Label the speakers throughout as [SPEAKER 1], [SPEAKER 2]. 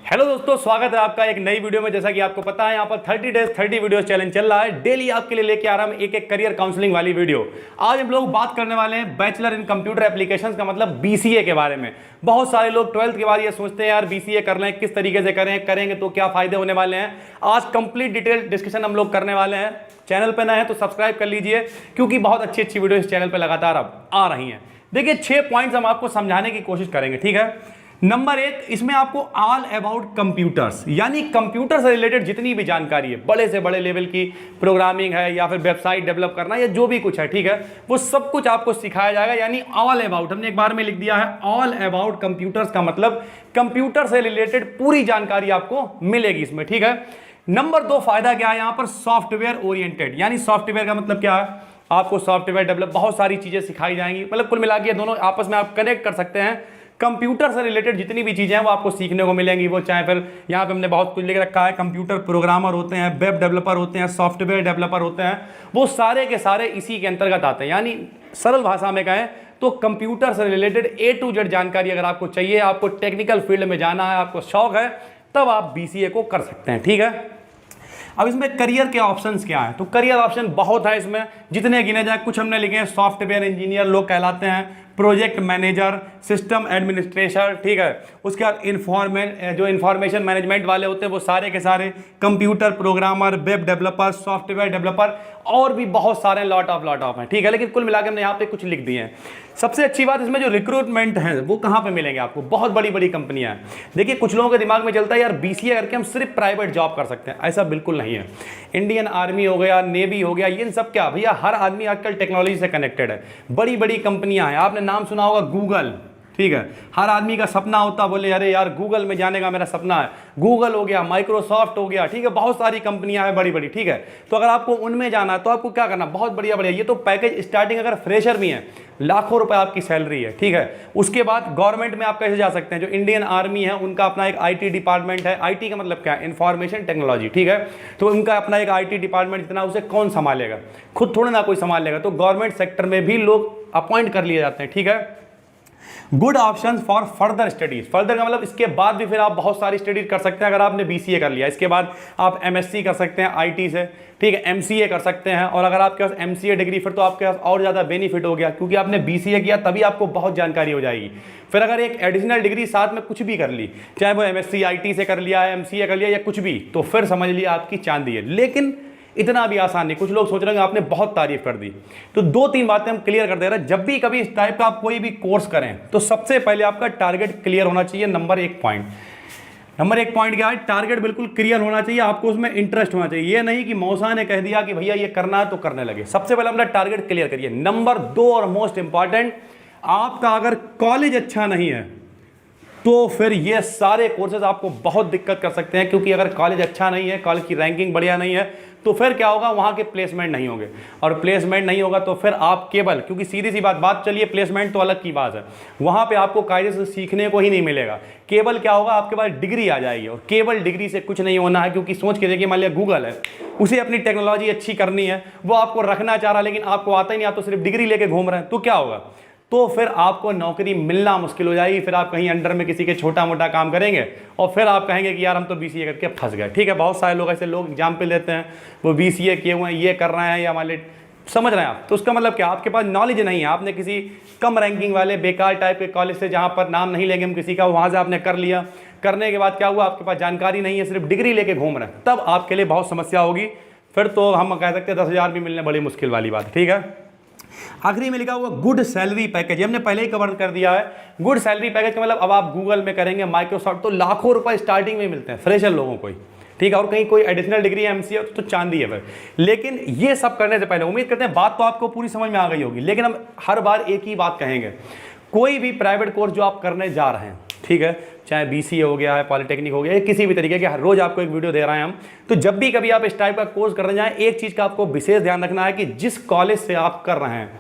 [SPEAKER 1] Hello दोस्तों, स्वागत है आपका एक नई वीडियो में। जैसा कि आपको पता है, यहाँ पर 30 डेज 30 वीडियो चैलेंज चल रहा है। डेली आपके लिए लेके आ रहा हूं एक एक करियर काउंसलिंग वाली वीडियो। आज हम लोग बात करने वाले हैं बैचलर इन कंप्यूटर एप्लीकेशंस का मतलब बीसीए के बारे में। बहुत सारे लोग 12th के बाद ये सोचते हैं यार बीसीए कर लें, किस तरीके से करें, करेंगे तो क्या फायदे होने वाले हैं। आज कंप्लीट डिटेल डिस्कशन हम लोग करने वाले हैं। चैनल पर नए हैं तो सब्सक्राइब कर लीजिए, क्योंकि बहुत अच्छी अच्छी वीडियो इस चैनल पर लगातार अब आ रही हैं। देखिए 6 पॉइंट्स हम आपको समझाने की कोशिश करेंगे, ठीक है। नंबर 1, इसमें आपको ऑल अबाउट कंप्यूटर्स यानी कंप्यूटर से रिलेटेड जितनी भी जानकारी है, बड़े से बड़े लेवल की प्रोग्रामिंग है या फिर वेबसाइट डेवलप करना या जो भी कुछ है, ठीक है, वो सब कुछ आपको सिखाया जाएगा। यानी ऑल अबाउट, हमने एक बार में लिख दिया है ऑल अबाउट कंप्यूटर्स का मतलब कंप्यूटर से रिलेटेड पूरी जानकारी आपको मिलेगी इसमें, ठीक है। नंबर 2 फायदा क्या है यहां पर, सॉफ्टवेयर ओरिएंटेड। यानी सॉफ्टवेयर का मतलब क्या है, आपको सॉफ्टवेयर डेवलप बहुत सारी चीजें सिखाई जाएंगी। मतलब कुल मिला के दोनों आपस में आप कनेक्ट कर सकते हैं। कंप्यूटर से रिलेटेड जितनी भी चीजें हैं वो आपको सीखने को मिलेंगी। वो चाहे फिर यहाँ पे हमने बहुत कुछ लिख रखा है, कंप्यूटर प्रोग्रामर होते हैं, वेब डेवलपर होते हैं, सॉफ्टवेयर डेवलपर होते हैं, वो सारे के सारे इसी के अंतर्गत आते हैं। यानी सरल भाषा में कहें तो कंप्यूटर से रिलेटेड A to Z जानकारी अगर आपको चाहिए, आपको टेक्निकल फील्ड में जाना है, आपको शौक है, तब आप बीसीए को कर सकते हैं, ठीक है। अब इसमें करियर के ऑप्शंस क्या है, तो करियर ऑप्शन बहुत है इसमें, जितने गिने जाए। कुछ हमने लिखे हैं, सॉफ्टवेयर इंजीनियर लोग कहलाते हैं, प्रोजेक्ट मैनेजर, सिस्टम एडमिनिस्ट्रेटर, ठीक है। उसके बाद इंफॉर्मेशन मैनेजमेंट वाले होते हैं वो सारे के सारे, computer programmer, web developer, software developer, और भी बहुत सारे लॉट ऑफ हैं, ठीक है। लेकिन कुल मिलाकर हमने यहाँ पे कुछ लिख दिए हैं। सबसे अच्छी बात इसमें जो रिक्रूटमेंट है वो कहाँ पे मिलेंगे आपको, बहुत बड़ी बड़ी कंपनियां हैं। देखिए कुछ लोगों के दिमाग में चलता है यार बीसीए करके हम सिर्फ प्राइवेट जॉब कर सकते हैं, ऐसा बिल्कुल नहीं है। इंडियन आर्मी हो गया, नेवी हो गया, ये सब क्या भैया, हर आदमी आजकल टेक्नोलॉजी से कनेक्टेड है। बड़ी बड़ी कंपनियां हैं, आपने नाम सुना होगा गूगल, ठीक है। हर आदमी का सपना होता, बोले अरे यार गूगल में जाने का मेरा सपना है। गूगल हो गया, माइक्रोसॉफ्ट हो गया, ठीक है, बहुत सारी कंपनियां हैं बड़ी बड़ी, ठीक है। तो अगर आपको उनमें जाना है तो आपको क्या करना, बहुत बढ़िया बढ़िया, ये तो पैकेज स्टार्टिंग अगर फ्रेशर भी है, लाखों रुपए आपकी सैलरी है, ठीक है। उसके बाद गवर्नमेंट में आप कैसे जा सकते हैं, जो इंडियन आर्मी है उनका अपना एक आईटी डिपार्टमेंट है। आईटी का मतलब क्या है, इंफॉर्मेशन टेक्नोलॉजी, ठीक है। तो उनका अपना एक आईटी डिपार्टमेंट, इतना उसे कौन संभालेगा, खुद थोड़ा ना कोई संभाल लेगा। तो गवर्नमेंट सेक्टर में भी लोग अपॉइंट कर लिए जाते हैं, ठीक है। Good option for further studies, further का मतलब इसके बाद भी फिर आप बहुत सारी स्टडीज कर सकते हैं। अगर आपने बीसीए कर लिया, इसके बाद आप एमएससी कर सकते हैं आईटी से, ठीक है, एमसीए कर सकते हैं। और अगर आपके पास एमसीए डिग्री, फिर तो आपके पास और ज़्यादा बेनिफिट हो गया, क्योंकि आपने बीसीए किया तभी आपको बहुत जानकारी हो जाएगी। फिर अगर एक एडिशनल डिग्री साथ में कुछ भी कर ली, चाहे वो एमएससी आईटी से कर लिया है, एमसीए कर लिया या कुछ भी, तो फिर समझ लिया आपकी चांदी है। लेकिन इतना भी आसान नहीं। कुछ लोग सोच रहे हैं आपने बहुत तारीफ कर दी, तो 2-3 बातें हम क्लियर कर दे रहे हैं। जब भी कभी इस टाइप का आप कोई भी कोर्स करें तो सबसे पहले आपका टारगेट क्लियर होना चाहिए। नंबर 1 पॉइंट क्या है, टारगेट बिल्कुल क्लियर होना चाहिए, आपको उसमें इंटरेस्ट होना चाहिए। ये नहीं कि मौसा ने कह दिया कि भैया ये करना है तो करने लगे। सबसे पहले अपना टारगेट क्लियर करिए। नंबर 2 और मोस्ट इंपॉर्टेंट, आपका अगर कॉलेज अच्छा नहीं है तो फिर ये सारे कोर्सेज आपको बहुत दिक्कत कर सकते हैं, क्योंकि अगर कॉलेज अच्छा नहीं है, कॉलेज की रैंकिंग बढ़िया नहीं है, तो फिर क्या होगा, वहाँ के प्लेसमेंट नहीं होंगे। और प्लेसमेंट नहीं होगा तो फिर आप केवल, क्योंकि सीधी सी बात चलिए, प्लेसमेंट तो अलग की बात है, वहाँ पे आपको कायदे से सीखने को ही नहीं मिलेगा। केवल क्या होगा, आपके पास डिग्री आ जाएगी, और केवल डिग्री से कुछ नहीं होना है। क्योंकि सोच के देखिए, मान लिया गूगल है, उसे अपनी टेक्नोलॉजी अच्छी करनी है, वो आपको रखना चाह रहा है, लेकिन आपको आता ही नहीं, आप तो सिर्फ डिग्री लेके घूम रहे हैं, तो क्या होगा, तो फिर आपको नौकरी मिलना मुश्किल हो जाएगी। फिर आप कहीं अंडर में किसी के छोटा मोटा काम करेंगे और फिर आप कहेंगे कि यार हम तो बीसीए करके फंस गए, ठीक है। बहुत सारे लोग ऐसे लोग एग्जाम्पल देते हैं, वो बीसीए किए हुए हैं, ये कर रहे हैं, या मान लीजिए, समझ रहे हैं आप, तो उसका मतलब क्या, आपके पास नॉलेज नहीं है, आपने किसी कम रैंकिंग वाले बेकार टाइप के कॉलेज से, जहाँ पर नाम नहीं लेंगे हम किसी का, वहाँ से आपने कर लिया। करने के बाद क्या हुआ, आपके पास जानकारी नहीं है, सिर्फ डिग्री लेके घूम रहे हैं, तब आपके लिए बहुत समस्या होगी। फिर तो हम कह सकते हैं 10,000 भी मिलने बड़ी मुश्किल वाली बात, ठीक है। आखिरी में लिखा हुआ गुड सैलरी पैकेज, हमने पहले ही कवर कर दिया है। गुड सैलरी पैकेज का मतलब, अब आप गूगल में करेंगे, माइक्रोसॉफ्ट, तो लाखों रुपए स्टार्टिंग में मिलते हैं फ्रेशर लोगों को ही, ठीक है। और कहीं कोई एडिशनल डिग्री है, एमसीए, तो चांदी है फिर। लेकिन ये सब करने से पहले उम्मीद करते हैं बात तो आपको पूरी समझ में आ गई होगी, लेकिन हम हर बार एक ही बात कहेंगे, कोई भी प्राइवेट कोर्स जो आप करने जा रहे हैं, ठीक है, चाहे बीसीए हो गया है, पॉलिटेक्निक हो गया है, किसी भी तरीके के, हर रोज आपको एक वीडियो दे रहे हैं हम, तो जब भी कभी आप इस टाइप का कोर्स करने जाएं, एक चीज का आपको विशेष ध्यान रखना है कि जिस कॉलेज से आप कर रहे हैं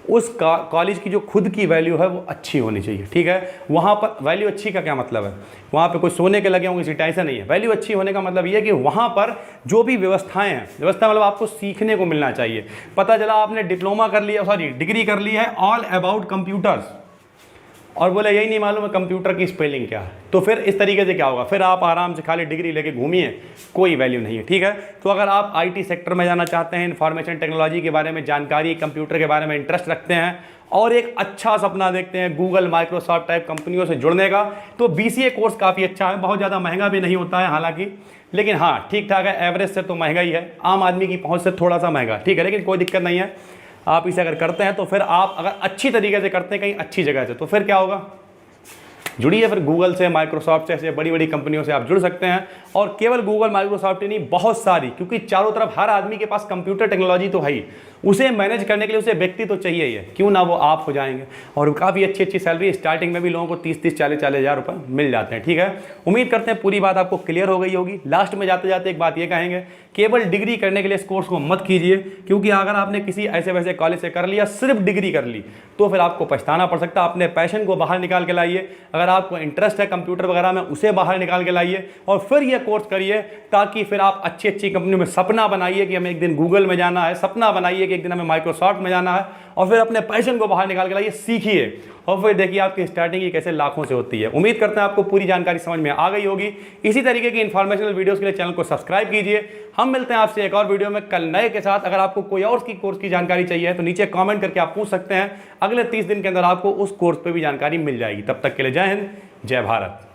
[SPEAKER 1] उस कॉलेज की जो खुद की वैल्यू है वो अच्छी होनी चाहिए, ठीक है। वहाँ पर वैल्यू अच्छी का क्या मतलब है, वहाँ पे कोई सोने के लगे होंगे सीट, ऐसा नहीं है। वैल्यू अच्छी होने का मतलब ये है कि वहाँ पर जो भी व्यवस्थाएं हैं, व्यवस्था मतलब आपको सीखने को मिलना चाहिए। पता चला आपने डिप्लोमा कर लिया, सॉरी डिग्री कर ली है ऑल अबाउट कंप्यूटर्स, और बोले यही नहीं मालूम है कंप्यूटर की स्पेलिंग क्या है, तो फिर इस तरीके से क्या होगा, फिर आप आराम से खाली डिग्री लेके घूमिए, कोई वैल्यू नहीं है। ठीक है, तो अगर आप आईटी सेक्टर में जाना चाहते हैं, इंफॉर्मेशन टेक्नोलॉजी के बारे में जानकारी, कंप्यूटर के बारे में इंटरेस्ट रखते हैं और एक अच्छा सपना देखते हैं गूगल, माइक्रोसॉफ्ट टाइप कंपनियों से जुड़ने का, तो बीसीए कोर्स काफ़ी अच्छा है। बहुत ज़्यादा महंगा भी नहीं होता है हालांकि, लेकिन हाँ ठीक ठाक है, एवरेज से तो महंगा ही है, आम आदमी की पहुँच से थोड़ा सा महंगा। ठीक है, लेकिन कोई दिक्कत नहीं है, आप इसे अगर करते हैं तो फिर आप अगर अच्छी तरीके से करते हैं कहीं अच्छी जगह से, तो फिर क्या होगा, जुड़िए फिर गूगल से, माइक्रोसॉफ्ट से, ऐसे बड़ी बड़ी कंपनियों से आप जुड़ सकते हैं। और केवल गूगल, माइक्रोसॉफ्ट ही नहीं, बहुत सारी, क्योंकि चारों तरफ हर आदमी के पास कंप्यूटर टेक्नोलॉजी तो है ही, उसे मैनेज करने के लिए उसे व्यक्ति तो चाहिए ही है, क्यों ना वो आप हो जाएंगे। और काफ़ी अच्छी अच्छी सैलरी, स्टार्टिंग में भी लोगों को 30-30, 40-40 हज़ार रुपये मिल जाते हैं। ठीक है, उम्मीद करते हैं पूरी बात आपको क्लियर हो गई होगी। लास्ट में जाते जाते एक बात ये कहेंगे, केवल डिग्री करने के लिए इस कोर्स को मत कीजिए, क्योंकि अगर आपने किसी ऐसे वैसे कॉलेज से कर लिया, सिर्फ डिग्री कर ली, तो फिर आपको पछताना पड़ सकता है। अपने पैशन को बाहर निकाल के लाइए, अगर आपको इंटरेस्ट है कंप्यूटर वगैरह में, उसे बाहर निकाल के लाइए और फिर ये कोर्स करिए, ताकि फिर आप अच्छी अच्छी कंपनियों में सपना बनाइए कि हमें एक दिन गूगल में जाना है, सपना बनाइए कि एक दिन हमें माइक्रोसॉफ्ट में जाना है, और फिर अपने पैशन को बाहर निकाल के लाइए, सीखिए और फिर देखिए आपकी स्टार्टिंग ही कैसे लाखों से होती है। उम्मीद करते हैं आपको पूरी जानकारी समझ में आ गई होगी। इसी तरीके की इन्फॉर्मेशनल वीडियोस के लिए चैनल को सब्सक्राइब कीजिए। हम मिलते हैं आपसे एक और वीडियो में कल नए के साथ। अगर आपको कोई और की कोर्स की जानकारी चाहिए तो नीचे कमेंट करके आप पूछ सकते हैं, अगले 30 दिन के अंदर आपको उस कोर्स पर भी जानकारी मिल जाएगी। तब तक के लिए जय हिंद, जय भारत।